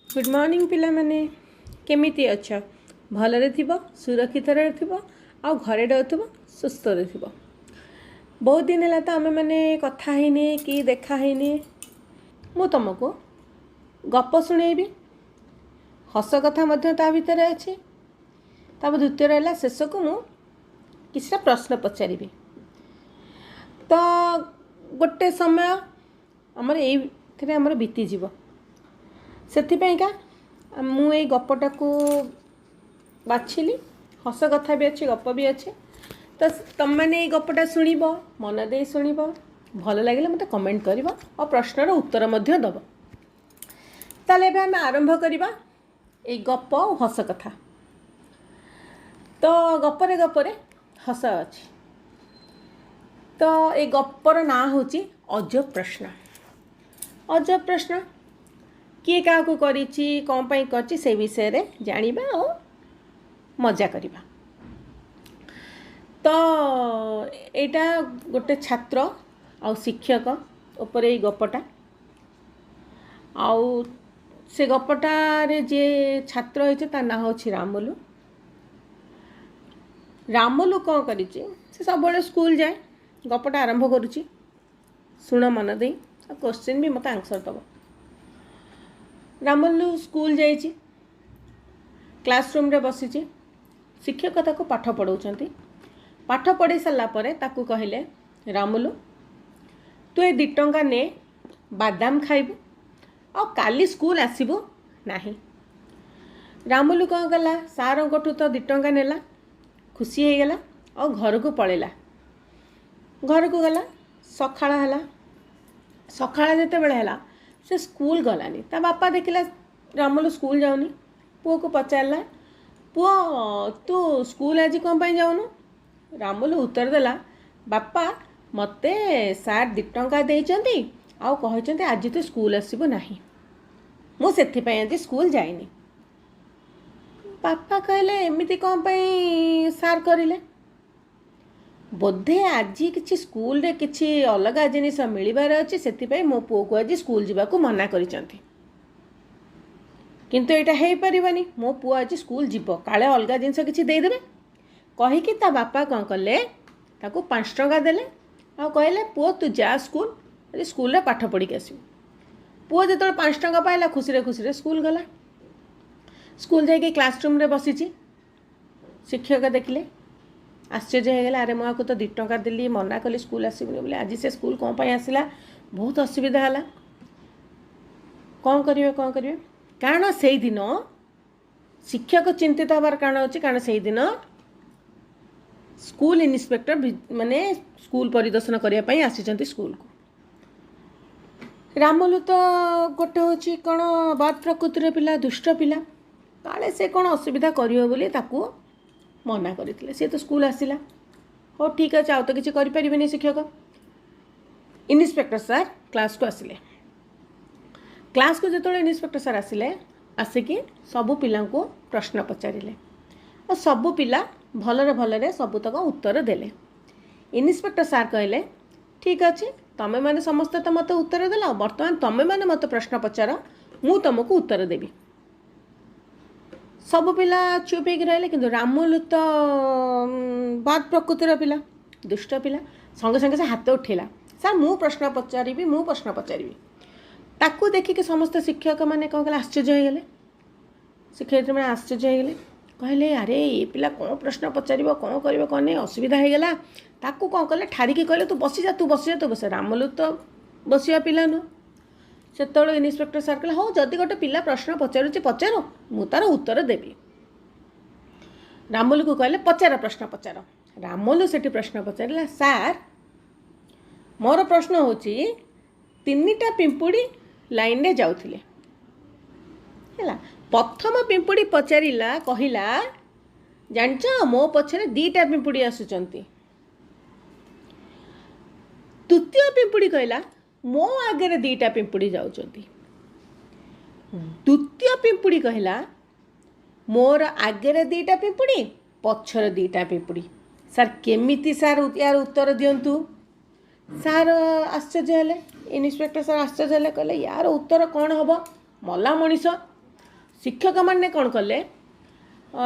Good morning पिला माने केमिति अछ भलरे थिबो सुरक्षित रे थिबो आ घरे रहथिबो सुस्थ रे थिबो। बहुत दिन है तो आम मैंने कथा हैनी कि देखा हैनी। मु तुमको गप शुणेबी हस कथा मध्य ता भितर अच्छे। तब द्वितीय रहा शेष को मु किसी प्रश्न पचारि तो गोटे समय आमर ये आमर बीतीज से मुझे गपटा को बाछिली हस कथा भी अच्छे गप भी अच्छे। तो तुम मैंने ये गपटा शुणब मन दे शुणब भल लगे मत कमेंट कर और प्रश्नर उत्तर दब। ताले आम आरंभ करवा ये गप और हस कथा। तो गपरे गपरे हस अच्छी। तो ये गपर ना हूँ अजब प्रश्न। अजब प्रश्न किए क्या कौन कर से विषय रे जानिबा और मजा करवा। तो यहाँ गोटे छात्र आ शिक्षक उपर ये गपटा आउ से गपटारे जे छात्र होता ता ना हूँ रामुलु। रामुलु कौन कर सब स्कूल जाए गपटा आरंभ करुच्ची शुण मन दे क्वेश्चन भी मत आंसर दब। रामुलु स्कूल जाइए क्लासरूम रे बसी शिक्षक ताको पाठ पढ़ाऊँ। पाठ पढ़ी सारापर ताकू कहले रामुलु तू ये 2 टंका ने बादाम खाइबू और काली स्कूल आसबू नहीं। रामुलु कौन कला सार तो 2 टंका नेला खुशी हो गला और घर को पड़ेला। घर को गला सकाळ है सकाळ जिते बड़े है से स्कूल गलानी। ता बापा देखला रामुलु स्कूल जाऊनी पुओ को पचारला पुओ तू स्कूल आज कौन पाई जाऊनु। रामुलु उत्तर देला बापा मते सार 2 टंका देइचंती आउ कहचंती आज तू स्कूल आसीबो नाही मु सेथिपई आज स्कूल जाइनी। बापा कहले एमिति कौन पाई सार करिले बोधे आज किसी स्कूल रे किसी अलग जिनिस मिलबार अच्छे से मो पुओ को आज स्कूल जावाक मना करिसंती। किंतु एटा हे परिबनी मो पुओ आज स्कूल जीव काले अलग जिनिस किसी देदेवे कहीकि ता बापा कौन कले ताको 5 टंका देले आ कहले पुओ तू जा स्कूल आज स्कूल रे पाठ पढ़ी आसबू। पुओ जो 5 टंका पाइला खुशी खुशी स्कूल गला। स्कूल जाके क्लासरूम रे बसी शिक्षक देखले आश्चर्य हो गला। अरे मुझे तो 2 टंका देली मना कली स्कूल आसबनी बोले आज से स्कूल कौन पाई आसला बहुत असुविधा है कौन करें कारण से दिन शिक्षक चिंतित हबार कारण अच्छे कारण से दिन स्कूल इन्स्पेक्टर माने स्कूल परिदर्शन करने आसी स्कूल को। रामुलु तो गोटे हूँ कौन बाद प्रकृतिर पिला दुष्ट पिला काले से कौन असुविधा कर मना करते सी तो स्कूल आसला हो ठीक अच्छे आउ तो किसी करें शिक्षक। इन्स्पेक्टर सार क्लास को आसिले क्लास को जो इन्स्पेक्टर सार आसिले आसिकी सबू पिला को प्रश्न पचारे और सबू पिला भलरे भलरे सबूतक उत्तर देले। इन्स्पेक्टर सार कहले ठीक अच्छे तमें मैंने समस्ते तो मत उत्तर देला बर्तमान तमें मैंने मत प्रश्न पचार मु तुमको उत्तर देवी। सब पिला चुप हो रहे किंतु रामुलु तो बाद प्रकृतिर पिला दुष्ट पिला संगे संगे से हाथ उठेला सर मु प्रश्न पचारि ताकू देखिक समस्त शिक्षक मैंने कौन कले आश्चर्य हो गले। शिक्षयित्री मैंने आश्चर्य हो गले कहले अरे ये पिला कौन प्रश्न पचार कौन कर कौन नहीं असुविधा हो गला ताकू कौन कले ठारिकी कहले तू बसी जा तू बस। रामुलु तो बसिया पिला नुह से इन्स्पेक्टर सार कहला हो जदि गोटे पिला प्रश्न पचारुचे पचारो मु तार उत्तर देवी। रामुलु को कहले पचार प्रश्न पचार। रामुलु से प्रश्न पचारा सार मोर प्रश्न हूँ 3टा पिंपुड़ी लाइन रे जाउथिले है प्रथम पिंपुड़ी पचारा कहला जान मो पछरे 2टा पिंपुड़ी आसुचंती। द्वितीय पिंपुड़ी कहला मो आगे 2टा पिंपुड़ी जाउचंती। द्वितीय पिंपुड़ी कहला मोर आगे 2टा पिंपुड़ी पछर 2टा पिंपुड़ी। सार केमिति सार यार उत्तर दियंतु। सार आश्चर्य हेले इन्स्पेक्टर सार आश्चर्य हेले कहले यार उत्तर कौन हम मला मनीष शिक्षक मैंने कौन कले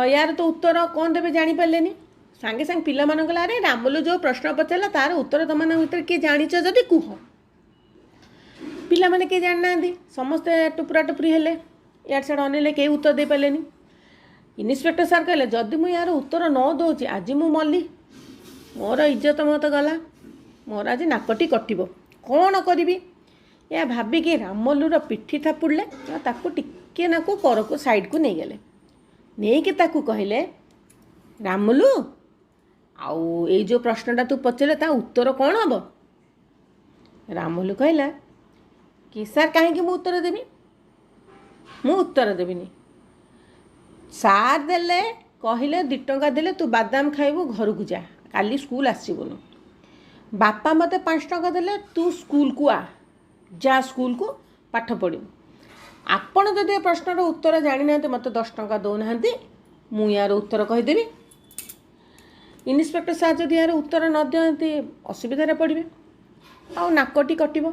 यार तो उत्तर कौन देवे जानीपारे सांगे सांगे पिला मान कहला अरे रामुलु जो प्रश्न पचारा तार उत्तर तुम भर किए जाच जदि कुह पिला मैंने किए जाना समस्ते टुपुरा टुपुरी हेले यार साइड अनेले कई उत्तर दे पारे इन्स्पेक्टर सार कहले जदि मुझे यार उत्तर न दूची आज मु मल्ली मोर इज्जत मत गला मोर आज नाकटी कटिब कौन करी या भाविकी रामलुर पिठी थापुड़े ताकू टिके नाकू कर को साइड को नहीं गले नहीं कि ताकू कहले रामुलु आउ ये जो प्रश्नटा तू पचारे ता उत्तर कौन हम रामुलु कहला कि सार कहीं मु उत्तर देवी मु उत्तर देविनी सार देले कहले 2 टंका देले तू बादाम खाइबू घर को जा काली स्कूल आसबुन बापा मते 5 टंका देले तू स्कूल को आ जा स्कूल को पाठ पढ़ू आपण जदि प्रश्नर उत्तर जानी ना मत 10 टंका दौना मु यार उत्तर कहीदेवी इन्स्पेक्टर साहब जदि यार उत्तर न दिखती असुविधार पड़े आ नाकटी कटिब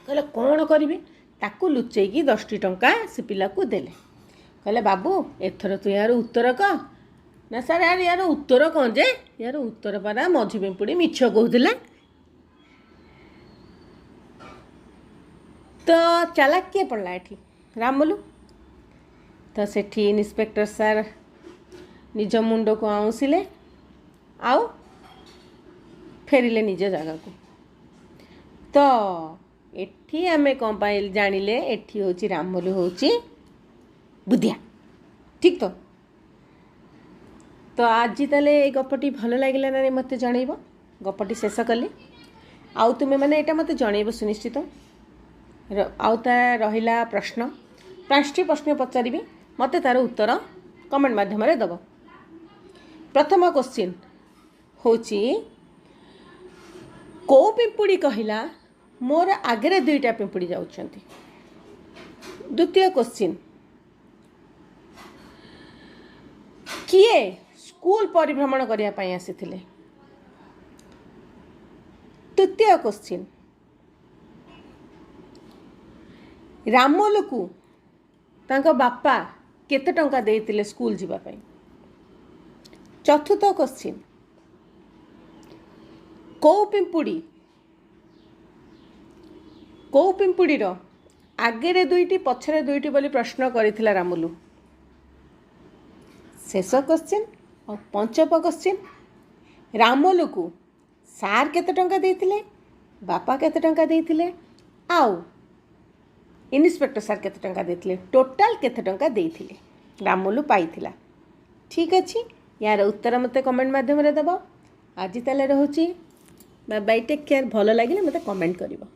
कहले कौन करी ताकू लुचेकी 10 टंका से पिला को देले कहले बाबू एथर तू यार उत्तर कह ना सार यार यार उत्तर कौन जे यार उत्तर पारा मझी पिंपुड़ी मिछ कहूला तो चालाक किए पड़ला एठी रामुलु तो सेठी इन्स्पेक्टर सार निज मुंड को आउसिले आउ फेरिले निज जगह को तो एठी आमे कौन पाई जानिले एठी होची रामुलु होची बुद्धिया ठीक तो आज ताले ये गपटी भल लगे ना मत जनइब गपटी शेष कली आउ तुमे मैंने यहाँ मत जनइब सुनिश्चित आउ रहा प्रश्न 5टी प्रश्न पचारि मत तार उत्तर कमेंट माध्यम दब प्रथम क्वेश्चन होची को पिंपुड़ी कहला मोर आगे 2टा पिंपुड़ी जाउछंती द्वितीय क्वेश्चन किए स्कूल परिभ्रमण करने आसीथिले तृतीय क्वेश्चन रामुलु को तांका बापा केते टंका देइतिले स्कूल जीवा पाई चतुर्थ क्वेश्चन को पिंपुड़ी रो आगे 2टी पछरे 2टी बोली प्रश्न करिथिला रामुलु शेष क्वेश्चन और पंचम क्वेश्चन रामुलु को सार केते टंका देइथिले बापा केते टंका देइथिले आउ इन्स्पेक्टर सार केते टंका देइथिले टोटाल केते टंका देइथिले रामुलु पाइथिला ठीक अच्छी यार उत्तर मत कमेंट माध्यम दब आज ताले रहूची बाय बाय टेक केयर भल लगे मत कमेंट करिवो।